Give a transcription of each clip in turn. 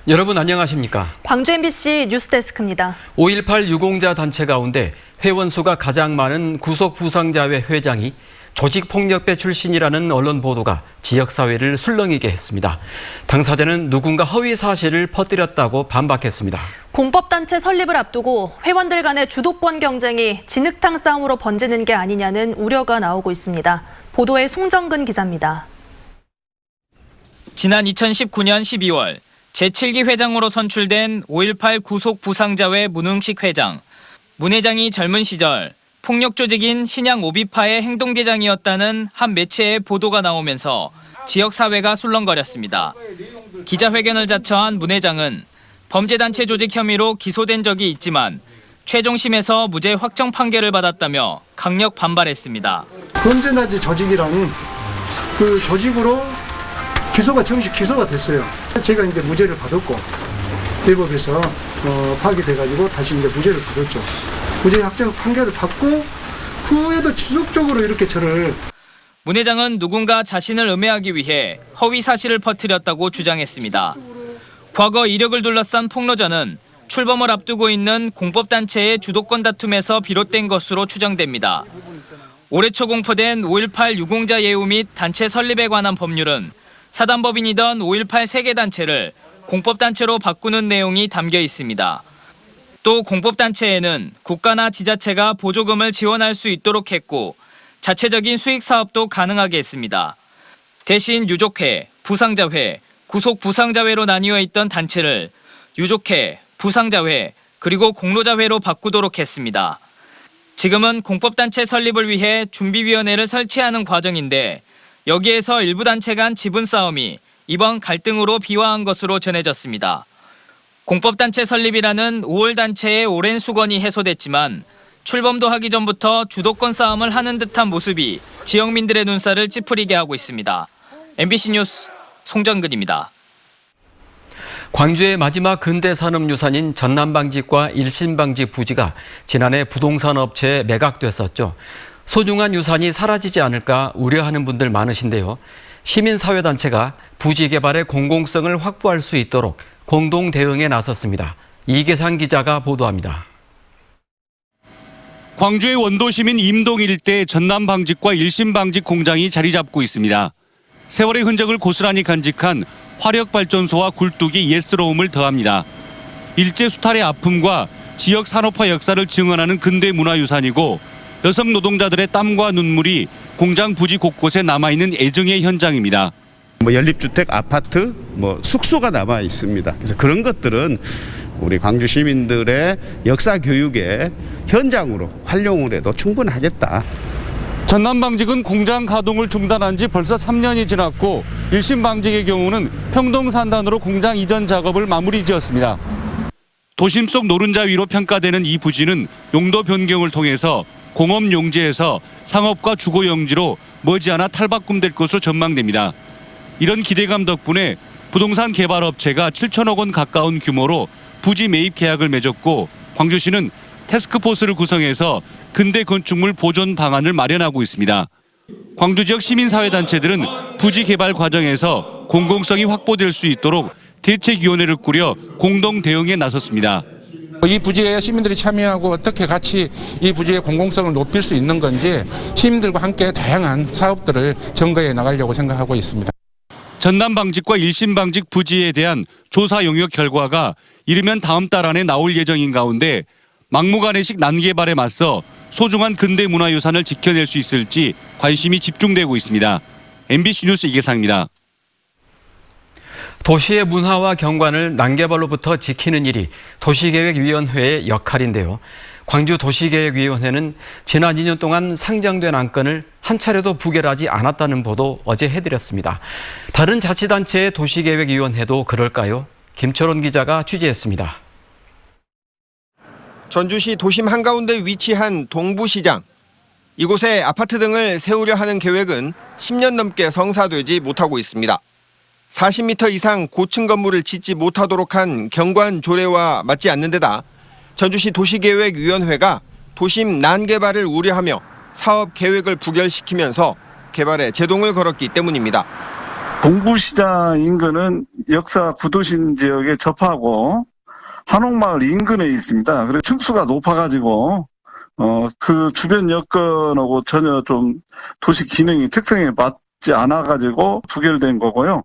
여러분 안녕하십니까? 광주 MBC 뉴스데스크입니다. 5.18 유공자 단체 가운데 회원 수가 가장 많은 구속부상자회 회장이 조직폭력배 출신이라는 언론 보도가 지역사회를 술렁이게 했습니다. 당사자는 누군가 허위 사실을 퍼뜨렸다고 반박했습니다. 공법단체 설립을 앞두고 회원들 간의 주도권 경쟁이 진흙탕 싸움으로 번지는 게 아니냐는 우려가 나오고 있습니다. 보도에 송정근 기자입니다. 지난 2019년 12월 제7기 회장으로 선출된 5.18 구속부상자회 문흥식 회장. 문 회장이 젊은 시절 폭력 조직인 신양 오비파의 행동대장이었다는 한 매체의 보도가 나오면서 지역사회가 술렁거렸습니다. 기자회견을 자처한 문 회장은 범죄단체 조직 혐의로 기소된 적이 있지만 최종심에서 무죄 확정 판결을 받았다며 강력 반발했습니다. 범죄단체 조직이라는 그 조직으로 정식 기소가 됐어요. 제가 이제 무죄를 받았고 대법에서 파기돼가지고 다시 이제 무죄를 받았죠. 무죄 확정 판결을 받고 그 후에도 지속적으로 이렇게 저를. 문 회장은 누군가 자신을 음해하기 위해 허위 사실을 퍼뜨렸다고 주장했습니다. 과거 이력을 둘러싼 폭로전은 출범을 앞두고 있는 공법단체의 주도권 다툼에서 비롯된 것으로 추정됩니다. 올해 초 공포된 5.18 유공자 예우 및 단체 설립에 관한 법률은 사단법인이던 5.18 세계단체를 공법단체로 바꾸는 내용이 담겨 있습니다. 또 공법단체에는 국가나 지자체가 보조금을 지원할 수 있도록 했고 자체적인 수익 사업도 가능하게 했습니다. 대신 유족회, 부상자회, 구속부상자회로 나뉘어 있던 단체를 유족회, 부상자회, 그리고 공로자회로 바꾸도록 했습니다. 지금은 공법단체 설립을 위해 준비위원회를 설치하는 과정인데 여기에서 일부 단체 간 지분 싸움이 이번 갈등으로 비화한 것으로 전해졌습니다. 공법단체 설립이라는 5월 단체의 오랜 수건이 해소됐지만 출범도 하기 전부터 주도권 싸움을 하는 듯한 모습이 지역민들의 눈살을 찌푸리게 하고 있습니다. MBC 뉴스 송정근입니다. 광주의 마지막 근대 산업유산인 전남방직과 일신방직 부지가 지난해 부동산 업체에 매각됐었죠. 소중한 유산이 사라지지 않을까 우려하는 분들 많으신데요. 시민사회단체가 부지 개발의 공공성을 확보할 수 있도록 공동 대응에 나섰습니다. 이계상 기자가 보도합니다. 광주의 원도시민 임동 일대에 전남방직과 일신방직 공장이 자리 잡고 있습니다. 세월의 흔적을 고스란히 간직한 화력발전소와 굴뚝이 예스러움을 더합니다. 일제 수탈의 아픔과 지역 산업화 역사를 증언하는 근대 문화유산이고 여성 노동자들의 땀과 눈물이 공장 부지 곳곳에 남아있는 애정의 현장입니다. 연립주택, 아파트, 숙소가 남아 있습니다. 그래서 그런 것들은 우리 광주 시민들의 역사 교육의 현장으로 활용을 해도 충분하겠다. 전남방직은 공장 가동을 중단한 지 벌써 3년이 지났고 일신방직의 경우는 평동산단으로 공장 이전 작업을 마무리 지었습니다. 도심 속 노른자 위로 평가되는 이 부지는 용도 변경을 통해서 공업용지에서 상업과 주거용지로 머지않아 탈바꿈될 것으로 전망됩니다. 이런 기대감 덕분에 부동산 개발업체가 7천억 원 가까운 규모로 부지 매입 계약을 맺었고 광주시는 태스크포스를 구성해서 근대 건축물 보존 방안을 마련하고 있습니다. 광주 지역 시민사회단체들은 부지 개발 과정에서 공공성이 확보될 수 있도록 대책위원회를 꾸려 공동 대응에 나섰습니다. 이 부지에 시민들이 참여하고 어떻게 같이 이 부지의 공공성을 높일 수 있는 건지 시민들과 함께 다양한 사업들을 점거해 나가려고 생각하고 있습니다. 전남방직과 일신방직 부지에 대한 조사 용역 결과가 이르면 다음 달 안에 나올 예정인 가운데 막무가내식 난개발에 맞서 소중한 근대 문화유산을 지켜낼 수 있을지 관심이 집중되고 있습니다. MBC 뉴스 이계상입니다. 도시의 문화와 경관을 난개발로부터 지키는 일이 도시계획위원회의 역할인데요. 광주도시계획위원회는 지난 2년 동안 상정된 안건을 한 차례도 부결하지 않았다는 보도 어제 해드렸습니다. 다른 자치단체의 도시계획위원회도 그럴까요? 김철원 기자가 취재했습니다. 전주시 도심 한가운데 위치한 동부시장. 이곳에 아파트 등을 세우려 하는 계획은 10년 넘게 성사되지 못하고 있습니다. 40m 이상 고층 건물을 짓지 못하도록 한 경관 조례와 맞지 않는 데다 전주시 도시계획위원회가 도심 난개발을 우려하며 사업 계획을 부결시키면서 개발에 제동을 걸었기 때문입니다. 동부시장 인근은 역사 구도심 지역에 접하고 한옥마을 인근에 있습니다. 그래서 층수가 높아가지고 그 주변 여건하고 전혀 좀 도시 기능이 특성에 맞지 않아가지고 부결된 거고요.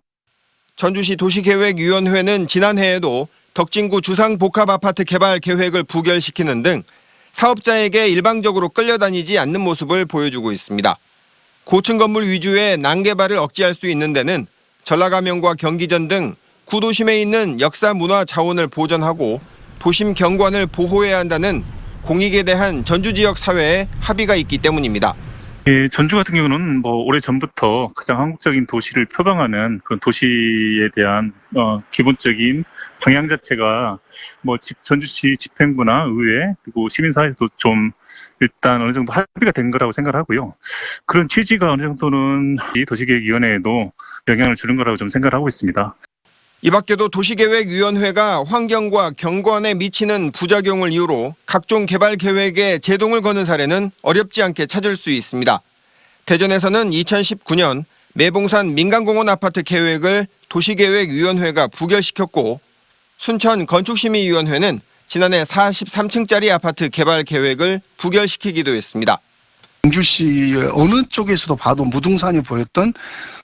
전주시 도시계획위원회는 지난해에도 덕진구 주상복합아파트 개발 계획을 부결시키는 등 사업자에게 일방적으로 끌려다니지 않는 모습을 보여주고 있습니다. 고층 건물 위주의 난개발을 억제할 수 있는 데는 전라가면과 경기전 등 구도심에 있는 역사 문화 자원을 보존하고 도심 경관을 보호해야 한다는 공익에 대한 전주 지역 사회의 합의가 있기 때문입니다. 전주 같은 경우는 오래전부터 가장 한국적인 도시를 표방하는 그런 도시에 대한 기본적인 방향 자체가 전주시 집행부나 의회 그리고 시민사회에서도 좀 일단 어느 정도 합의가 된 거라고 생각을 하고요. 그런 취지가 어느 정도는 이 도시계획위원회에도 영향을 주는 거라고 좀 생각을 하고 있습니다. 이 밖에도 도시계획위원회가 환경과 경관에 미치는 부작용을 이유로 각종 개발 계획에 제동을 거는 사례는 어렵지 않게 찾을 수 있습니다. 대전에서는 2019년 매봉산 민간공원 아파트 계획을 도시계획위원회가 부결시켰고 순천 건축심의위원회는 지난해 43층짜리 아파트 개발 계획을 부결시키기도 했습니다. 광주시의 어느 쪽에서도 봐도 무등산이 보였던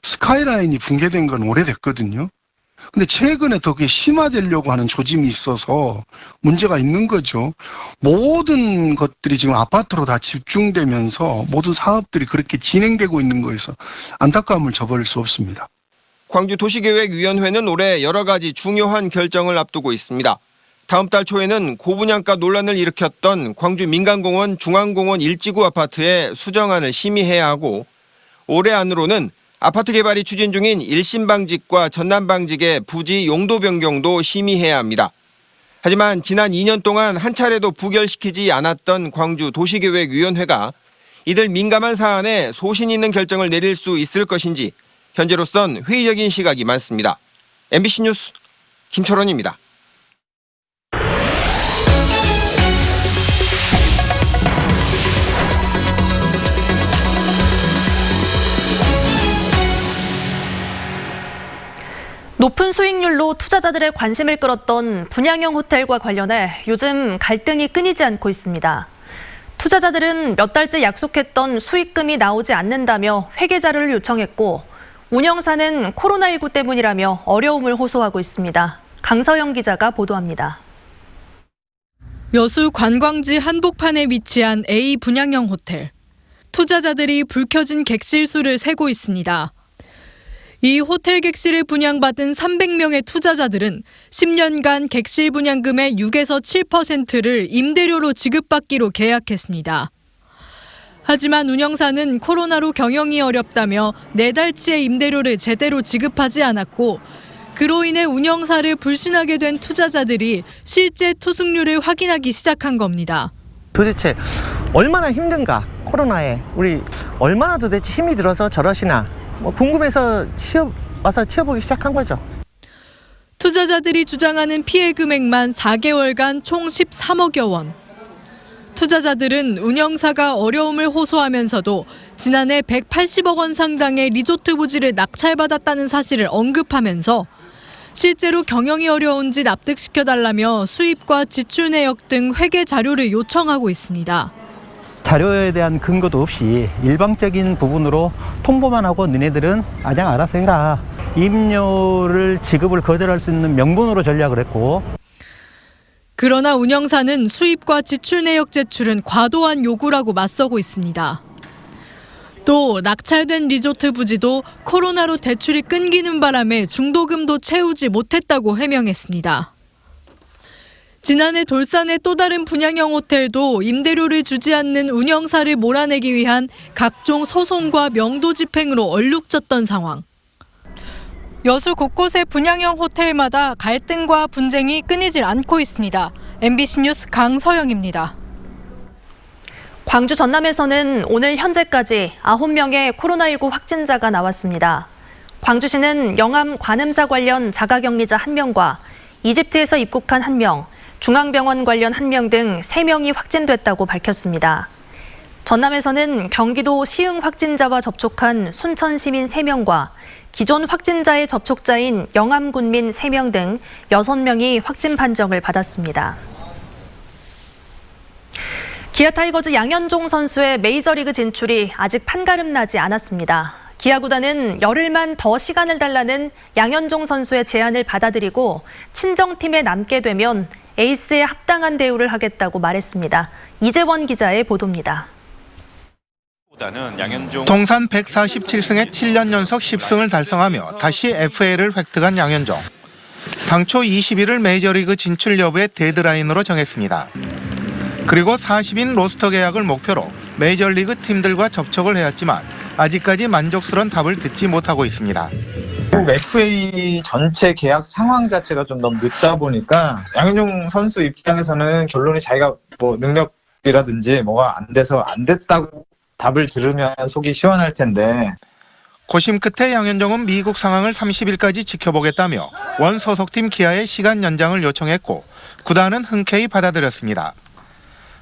스카이라인이 붕괴된 건 오래됐거든요. 근데 최근에 더 그게 심화되려고 하는 조짐이 있어서 문제가 있는 거죠. 모든 것들이 지금 아파트로 다 집중되면서 모든 사업들이 그렇게 진행되고 있는 거에서 안타까움을 저버릴 수 없습니다. 광주도시계획위원회는 올해 여러 가지 중요한 결정을 앞두고 있습니다. 다음 달 초에는 고분양가 논란을 일으켰던 광주 민간공원 중앙공원 1지구 아파트의 수정안을 심의해야 하고 올해 안으로는 아파트 개발이 추진 중인 일신방직과 전남방직의 부지 용도 변경도 심의해야 합니다. 하지만 지난 2년 동안 한 차례도 부결시키지 않았던 광주 도시계획위원회가 이들 민감한 사안에 소신 있는 결정을 내릴 수 있을 것인지 현재로선 회의적인 시각이 많습니다. MBC 뉴스 김철원입니다. 높은 수익률로 투자자들의 관심을 끌었던 분양형 호텔과 관련해 요즘 갈등이 끊이지 않고 있습니다. 투자자들은 몇 달째 약속했던 수익금이 나오지 않는다며 회계 자료를 요청했고 운영사는 코로나19 때문이라며 어려움을 호소하고 있습니다. 강서영 기자가 보도합니다. 여수 관광지 한복판에 위치한 A 분양형 호텔. 투자자들이 불 켜진 객실 수를 세고 있습니다. 이 호텔 객실을 분양받은 300명의 투자자들은 10년간 객실 분양금의 6에서 7%를 임대료로 지급받기로 계약했습니다. 하지만 운영사는 코로나로 경영이 어렵다며 4달치의 임대료를 제대로 지급하지 않았고 그로 인해 운영사를 불신하게 된 투자자들이 실제 투숙률을 확인하기 시작한 겁니다. 도대체 얼마나 힘든가, 코로나에 우리 얼마나 도대체 힘이 들어서 저러시나 궁금해서 와서 치워보기 시작한 거죠. 투자자들이 주장하는 피해 금액만 4개월간 총 13억여 원. 투자자들은 운영사가 어려움을 호소하면서도 지난해 180억 원 상당의 리조트 부지를 낙찰받았다는 사실을 언급하면서 실제로 경영이 어려운지 납득시켜달라며 수입과 지출 내역 등 회계 자료를 요청하고 있습니다. 자료에 대한 근거도 없이 일방적인 부분으로 통보만 하고 너네들은 그냥 알아서 해라. 임료를 지급을 거절할 수 있는 명분으로 전략을 했고. 그러나 운영사는 수입과 지출 내역 제출은 과도한 요구라고 맞서고 있습니다. 또 낙찰된 리조트 부지도 코로나로 대출이 끊기는 바람에 중도금도 채우지 못했다고 해명했습니다. 지난해 돌산의 또 다른 분양형 호텔도 임대료를 주지 않는 운영사를 몰아내기 위한 각종 소송과 명도 집행으로 얼룩졌던 상황. 여수 곳곳의 분양형 호텔마다 갈등과 분쟁이 끊이질 않고 있습니다. MBC 뉴스 강서영입니다. 광주 전남에서는 오늘 현재까지 9명의 코로나19 확진자가 나왔습니다. 광주시는 영암 관음사 관련 자가격리자 1명과 이집트에서 입국한 1명, 중앙병원 관련 1명 등 3명이 확진됐다고 밝혔습니다. 전남에서는 경기도 시흥 확진자와 접촉한 순천 시민 3명과 기존 확진자의 접촉자인 영암군민 3명 등 6명이 확진 판정을 받았습니다. 기아 타이거즈 양현종 선수의 메이저리그 진출이 아직 판가름 나지 않았습니다. 기아 구단은 열흘만 더 시간을 달라는 양현종 선수의 제안을 받아들이고 친정팀에 남게 되면 에이스에 합당한 대우를 하겠다고 말했습니다. 이재원 기자의 보도입니다. 통산 147승에 7년 연속 10승을 달성하며 다시 FA를 획득한 양현종. 당초 20일을 메이저리그 진출 여부의 데드라인으로 정했습니다. 그리고 40인 로스터 계약을 목표로 메이저리그 팀들과 접촉을 해왔지만 아직까지 만족스러운 답을 듣지 못하고 있습니다. FA 전체 계약 상황 자체가 좀 너무 늦다 보니까 양현종 선수 입장에서는 결론이 자기가 뭐 능력이라든지 뭐가 안 돼서 안 됐다고 답을 들으면 속이 시원할 텐데. 고심 끝에 양현종은 미국 상황을 30일까지 지켜보겠다며 원 소속팀 기아의 시간 연장을 요청했고 구단은 흔쾌히 받아들였습니다.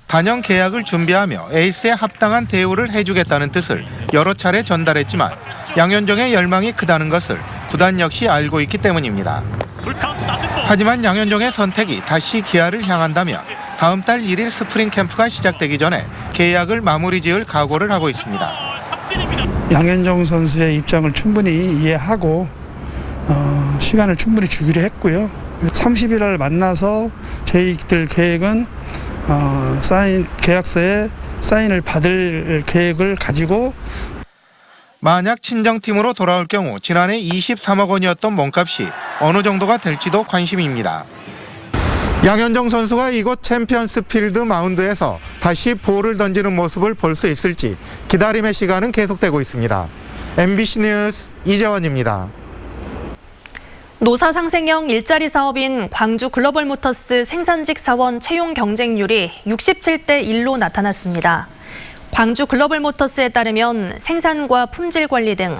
단연 계약을 준비하며 에이스에 합당한 대우를 해주겠다는 뜻을 여러 차례 전달했지만 양현종의 열망이 크다는 것을 구단 역시 알고 있기 때문입니다. 하지만 양현종의 선택이 다시 기아를 향한다면 다음 달 1일 스프링 캠프가 시작되기 전에 계약을 마무리 지을 각오를 하고 있습니다. 양현종 선수의 입장을 충분히 이해하고 시간을 충분히 주기로 했고요. 30일 날 만나서 저희들 계획은 계약서에 사인을 받을 계획을 가지고 만약 친정팀으로 돌아올 경우 지난해 23억 원이었던 몸값이 어느 정도가 될지도 관심입니다. 양현종 선수가 이곳 챔피언스 필드 마운드에서 다시 볼을 던지는 모습을 볼 수 있을지 기다림의 시간은 계속되고 있습니다. MBC 뉴스 이재원입니다. 노사상생형 일자리 사업인 광주 글로벌모터스 생산직 사원 채용 경쟁률이 67대 1로 나타났습니다. 광주 글로벌모터스에 따르면 생산과 품질 관리 등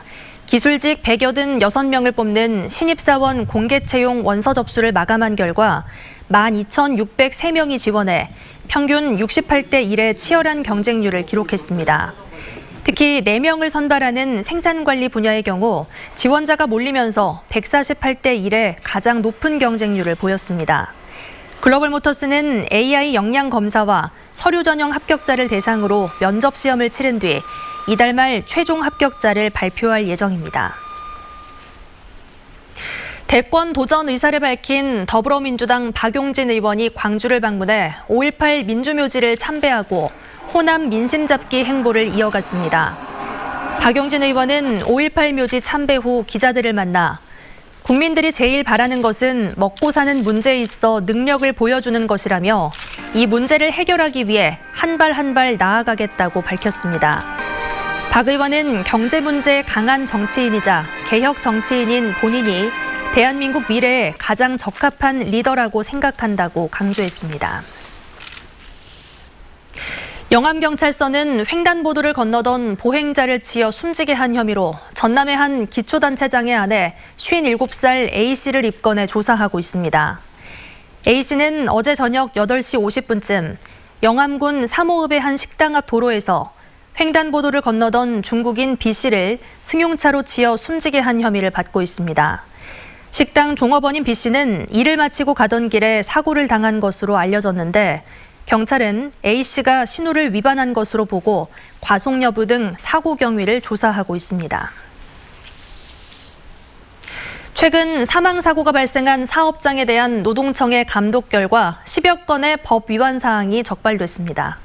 기술직 186명을 뽑는 신입사원 공개 채용 원서 접수를 마감한 결과 12,603명이 지원해 평균 68대 1의 치열한 경쟁률을 기록했습니다. 특히 4명을 선발하는 생산관리 분야의 경우 지원자가 몰리면서 148대 1의 가장 높은 경쟁률을 보였습니다. 글로벌모터스는 AI 역량 검사와 서류 전형 합격자를 대상으로 면접 시험을 치른 뒤 이달 말 최종 합격자를 발표할 예정입니다. 대권 도전 의사를 밝힌 더불어민주당 박용진 의원이 광주를 방문해 5.18 민주묘지를 참배하고 호남 민심 잡기 행보를 이어갔습니다. 박용진 의원은 5.18 묘지 참배 후 기자들을 만나 국민들이 제일 바라는 것은 먹고 사는 문제에 있어 능력을 보여주는 것이라며 이 문제를 해결하기 위해 한 발 한 발 나아가겠다고 밝혔습니다. 박 의원은 경제 문제에 강한 정치인이자 개혁 정치인인 본인이 대한민국 미래에 가장 적합한 리더라고 생각한다고 강조했습니다. 영암경찰서는 횡단보도를 건너던 보행자를 치어 숨지게 한 혐의로 전남의 한 기초단체장의 아내 57살 A씨를 입건해 조사하고 있습니다. A씨는 어제 저녁 8시 50분쯤 영암군 삼호읍의 한 식당 앞 도로에서 횡단보도를 건너던 중국인 B씨를 승용차로 치어 숨지게 한 혐의를 받고 있습니다. 식당 종업원인 B씨는 일을 마치고 가던 길에 사고를 당한 것으로 알려졌는데 경찰은 A씨가 신호를 위반한 것으로 보고 과속 여부 등 사고 경위를 조사하고 있습니다. 최근 사망사고가 발생한 사업장에 대한 노동청의 감독 결과 10여 건의 법 위반 사항이 적발됐습니다.